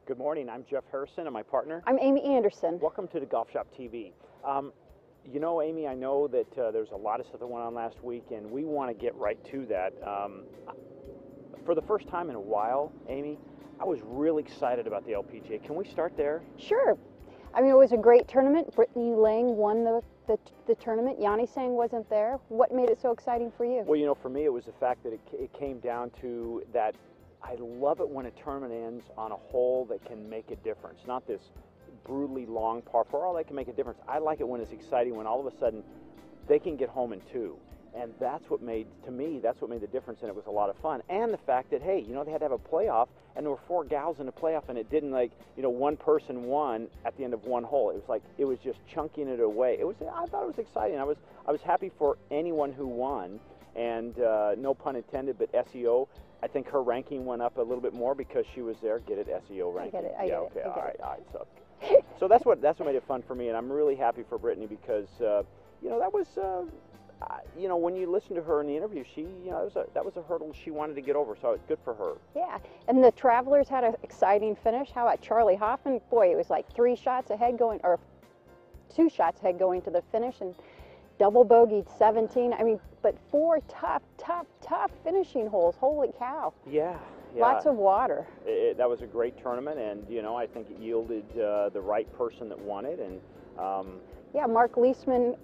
Good morning. I'm Jeff Harrison and my partner. I'm Amy Anderson. Welcome to DaGolfShopTV. You know, Amy, I know that there's a lot of stuff that went on last week, and we want to get right to that. For the first time in a while, Amy, I was really excited about the LPGA. Can we start there? Sure. I mean, it was a great tournament. Brittany Lang won the tournament. Yanni Sang wasn't there. What made it so exciting for you? Well, you know, for me, it was the fact that it came down to that. I love it when a tournament ends on a hole that can make a difference, not this brutally long par 4. All that can make a difference. I like it when it's exciting, when all of a sudden they can get home in 2. And that's what made, to me, that's what made the difference, and it was a lot of fun. And the fact that, hey, you know, they had to have a playoff, and there were 4 gals in the playoff, and it didn't, like, you know, one person won at the end of one hole. It was like, it was just chunking it away. I thought it was exciting. I was happy for anyone who won, and no pun intended, but SEO, I think her ranking went up a little bit more because she was there. Get it, SEO ranking? I get it. Yeah, okay, all right. So that's what made it fun for me, and I'm really happy for Brittany because, you know, that was, you know, when you listen to her in the interview, she, you know, that was a hurdle she wanted to get over, so it's good for her. Yeah, and the Travelers had an exciting finish. How about Charlie Hoffman? Boy, it was like 3 shots ahead going, or 2 shots ahead going to the finish, and double bogeyed 17. I mean, but 4 tough finishing holes. Holy cow. Yeah. Lots of water. That was a great tournament, and, you know, I think it yielded the right person that won it. And yeah, Mark Leishman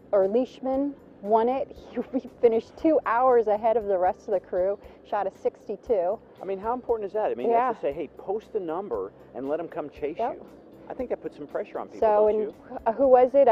won it. He finished 2 hours ahead of the rest of the crew, shot a 62. I mean, how important is that? I mean, yeah. You have to say, hey, post the number and let them come chase Yep. you. I think that puts some pressure on people, So, don't you? Who was it?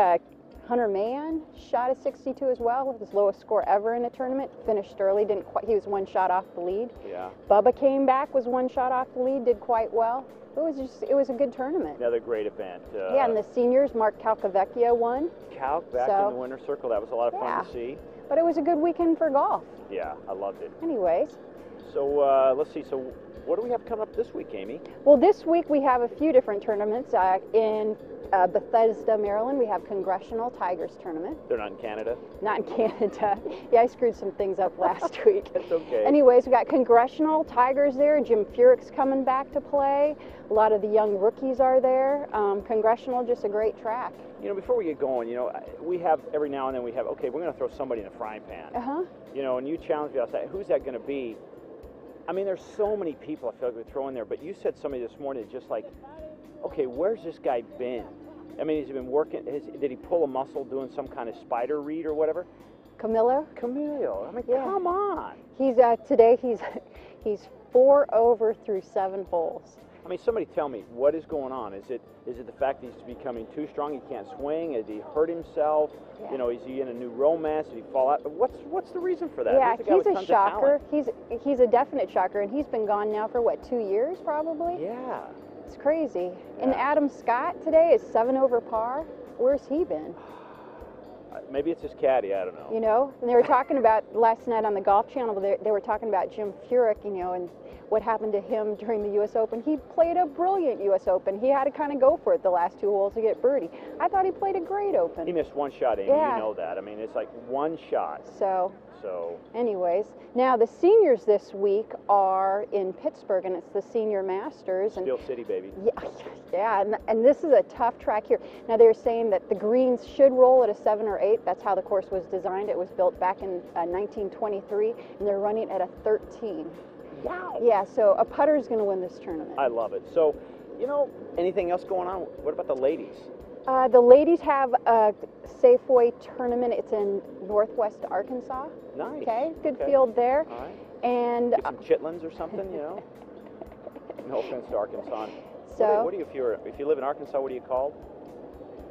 Hunter Mahan shot a 62 as well, his lowest score ever in a tournament. Finished early, didn't quite. He was 1 shot off the lead. Yeah. Bubba came back, was 1 shot off the lead, did quite well. It was a good tournament. Another great event. Yeah, and the seniors, Mark Calcavecchio won. Calc back in the winner's circle. That was a lot of fun to see. But it was a good weekend for golf. Yeah, I loved it. Anyways. So let's see. So what do we have coming up this week, Amy? Well, this week we have a few different tournaments. In Bethesda, Maryland, we have Congressional Tigers Tournament. They're not in Canada? Not in Canada. Yeah, I screwed some things up last week. That's okay. Anyways, we got Congressional Tigers there. Jim Furyk's coming back to play. A lot of the young rookies are there. Congressional, just a great track. You know, before we get going, you know, we have, every now and then we have, okay, we're going to throw somebody in a frying pan. You know, and you challenged me, I said, who's that going to be? I mean, there's so many people I feel like we throw in there, but you said somebody this morning just like, okay, where's this guy been? I mean, has he been working, did he pull a muscle doing some kind of spider read or whatever? Camilo? Camilo. I mean, yeah. Come on. He's, today he's 4 over through 7 holes. I mean, somebody tell me, what is going on? Is it the fact that he's becoming too strong, he can't swing? Has he hurt himself? Yeah. You know, is he in a new romance? Did he fall out? What's the reason for that? Yeah, he's a shocker. He's a definite shocker, and he's been gone now for, what, 2 years probably? Yeah. It's crazy. Yeah. And Adam Scott today is 7 over par. Where's he been? Maybe it's his caddy, I don't know. You know, and they were talking about last night on the Golf Channel, they were talking about Jim Furyk, you know, and what happened to him during the U.S. Open. He played a brilliant U.S. Open. He had to kind of go for it the last 2 holes to get birdie. I thought he played a great Open. He missed 1 shot, Amy. Yeah. You know that. I mean, it's like 1 shot. So anyways, now the seniors this week are in Pittsburgh, and it's the Senior Masters. Steel City, baby. Yeah, and this is a tough track here. Now they're saying that the greens should roll at a 7 or 8. That's how the course was designed. It was built back in 1923, and they're running at a 13. Wow. Yeah, so a putter's going to win this tournament. I love it. So, you know, anything else going on? What about the ladies? The ladies have a Safeway tournament. It's in Northwest Arkansas. Nice. Okay, good field there. All right. And get some chitlins or something, you know. No offense to Arkansas. So what do you if you live in Arkansas? What are you called?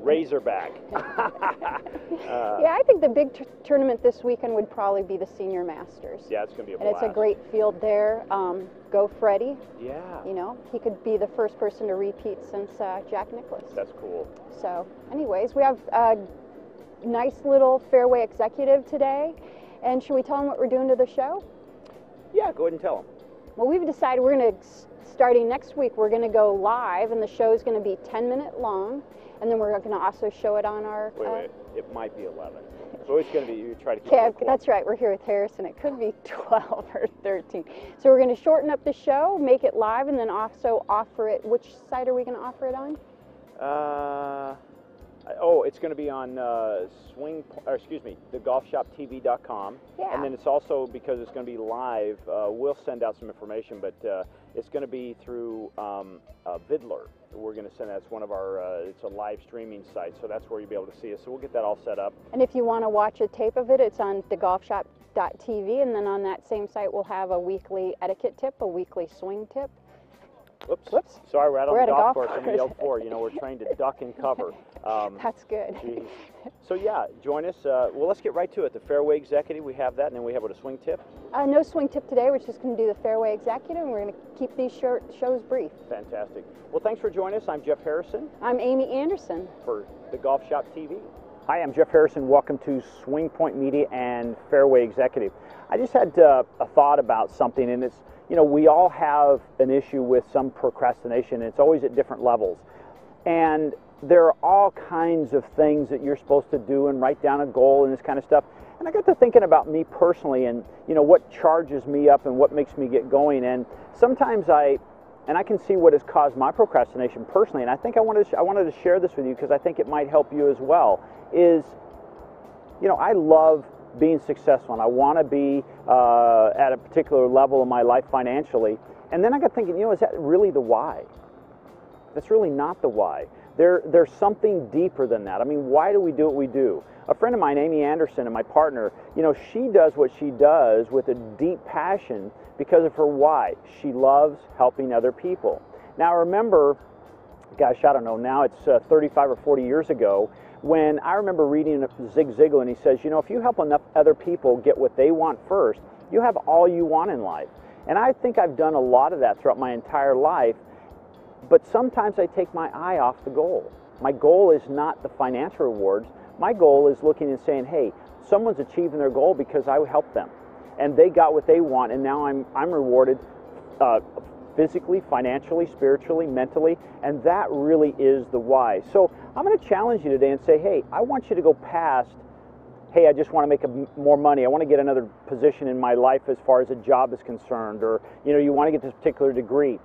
Razorback. Yeah, I think the big tournament this weekend would probably be the Senior Masters. Yeah, it's going to be a blast. And it's a great field there. Go Freddie. Yeah. You know, he could be the first person to repeat since Jack Nicklaus. That's cool. So, anyways, we have a nice little fairway executive today. And should we tell them what we're doing to the show? Yeah, go ahead and tell them. Well, we've decided we're going to starting next week, we're going to go live, and the show is going to be 10-minute long, and then we're going to also show it on our... Wait, it might be 11. So it's going to be, you try to keep Okay, it close. that's right, we're here with Harrison. It could be 12 or 13. So we're going to shorten up the show, make it live, and then also offer it. Which site are we going to offer it on? It's going to be on DaGolfShopTV.com. Yeah. And then it's also, because it's going to be live, we'll send out some information, but it's going to be through Viddler. We're going to send that. It's one of our, it's a live streaming site, so that's where you'll be able to see us. So we'll get that all set up. And if you want to watch a tape of it, it's on DaGolfShop.tv, and then on that same site we'll have a weekly etiquette tip, a weekly swing tip. Whoops. Sorry, we're out on We're the at a golf golf course, and we yelled for. You know, we're trained to duck and cover. That's good. Geez. So yeah, join us. Well, let's get right to it. The Fairway Executive, we have that, and then we have a swing tip. No swing tip today. We're just going to do the Fairway Executive, and we're going to keep these shows brief. Fantastic. Well, thanks for joining us. I'm Jeff Harrison. I'm Amy Anderson. For the Golf Shop TV. Hi, I'm Jeff Harrison. Welcome to Swingpointmedia and Fairway Executive. I just had a thought about something, and it's, you know, we all have an issue with some procrastination, and it's always at different levels. And there are all kinds of things that you're supposed to do and write down a goal and this kind of stuff. And I got to thinking about me personally and, you know, what charges me up and what makes me get going. And sometimes I can see what has caused my procrastination personally. And I think I wanted to share this with you because I think it might help you as well. Is, you know, I love being successful, and I want to be at a particular level in my life financially. And then I got thinking, you know, is that really the why? That's really not the why. There's something deeper than that. I mean, why do we do what we do? A friend of mine, Amy Anderson, and my partner, you know, she does what she does with a deep passion because of her why. She loves helping other people. Now, I remember, gosh, I don't know, now it's 35 or 40 years ago, when I remember reading Zig Ziglar, and he says, you know, if you help enough other people get what they want first, you have all you want in life. And I think I've done a lot of that throughout my entire life, but sometimes I take my eye off the goal. My goal is not the financial rewards. My goal is looking and saying, hey, someone's achieving their goal because I helped them, and they got what they want, and now I'm rewarded physically, financially, spiritually, mentally, and that really is the why. So I'm going to challenge you today and say, hey, I want you to go past, hey, I just want to make more money. I want to get another position in my life as far as a job is concerned, or, you know, you want to get this particular degree.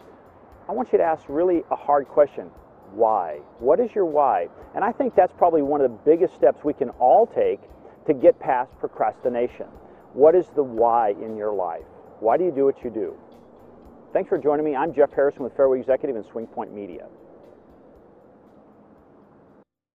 I want you to ask really a hard question. Why? What is your why? And I think that's probably one of the biggest steps we can all take to get past procrastination. What is the why in your life? Why do you do what you do? Thanks for joining me. I'm Jeff Harrison with Fairway Executive and Swingpointmedia.